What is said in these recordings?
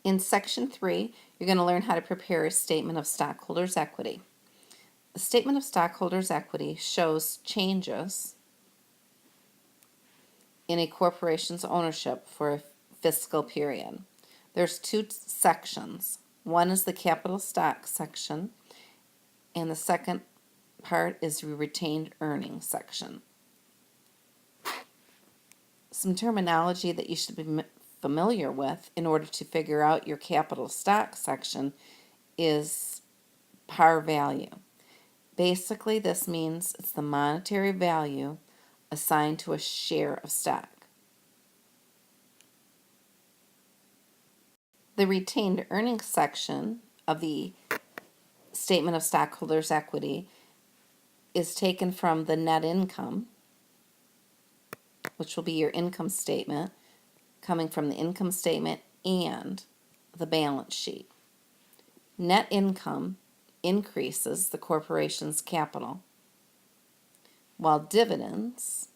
In Section 3, you're going to learn how to prepare a statement of stockholders' equity. The statement of stockholders' equity shows changes in a corporation's ownership for a fiscal period. There's two sections. One is the capital stock section, and the second part is the retained earnings section. Some terminology that you should be familiar with in order to figure out your capital stock section is par value. Basically, this means it's the monetary value assigned to a share of stock. The retained earnings section of the statement of stockholders' equity is taken from the net income, which will be your income statement, coming from the income statement and the balance sheet. Net income increases the corporation's capital, while dividends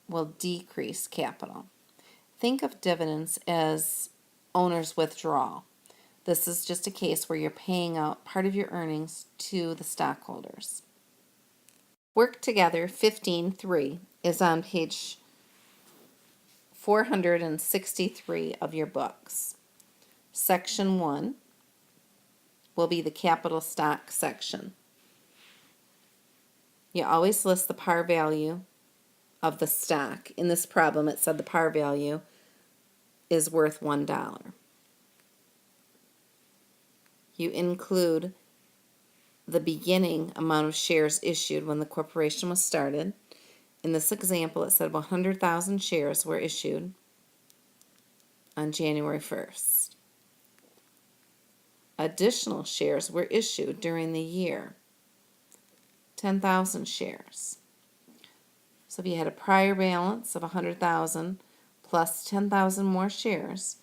will decrease capital. Think of dividends as owner's withdrawal. This is just a case where you're paying out part of your earnings to the stockholders. Work Together 15.3 is on page 463 of your books. Section 1 will be the capital stock section. You always list the par value of the stock. In this problem, it said the par value is worth $1. You include the beginning amount of shares issued when the corporation was started. In this example, it said 100,000 shares were issued on January 1st. Additional shares were issued during the year, 10,000 shares. So if you had a prior balance of 100,000 plus 10,000 more shares,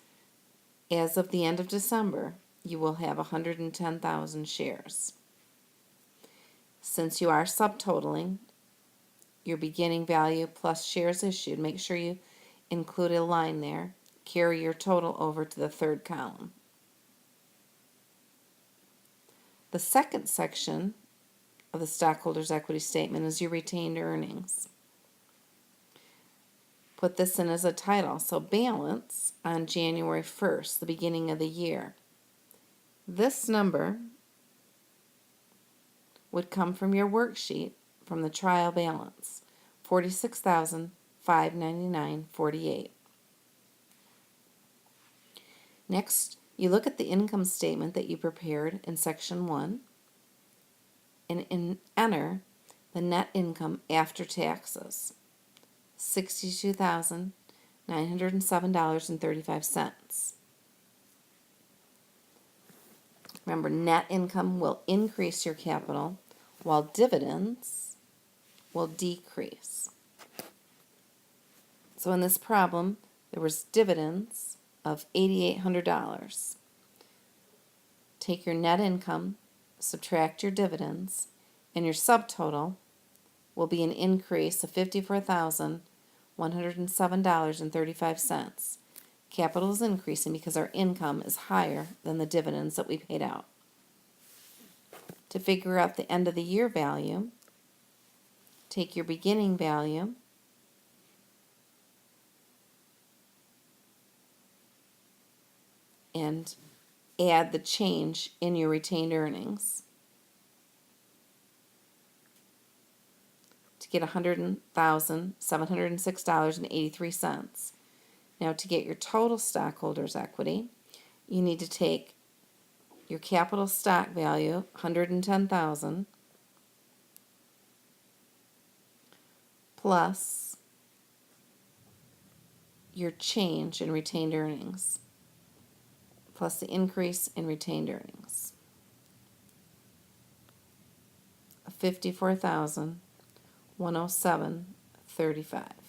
as of the end of December, you will have 110,000 shares. Since you are subtotaling your beginning value plus shares issued, make sure you include a line there. Carry your total over to the third column. The second section of the stockholders' equity statement is your retained earnings. Put this in as a title. So balance on January 1st, the beginning of the year. This number would come from your worksheet from the trial balance, $46,599.48. Next, you look at the income statement that you prepared in Section 1 and enter the net income after taxes, $62,907.35. Remember, net income will increase your capital while dividends will decrease. So in this problem, there was dividends of $8,800. Take your net income, subtract your dividends, and your subtotal will be an increase of $54,107.35. Capital is increasing because our income is higher than the dividends that we paid out. To figure out the end of the year value, take your beginning value and add the change in your retained earnings to get $100,706.83. Now, to get your total stockholders' equity, you need to take your capital stock value, $110,000, plus your change in retained earnings, plus the increase in retained earnings of $54,107.35.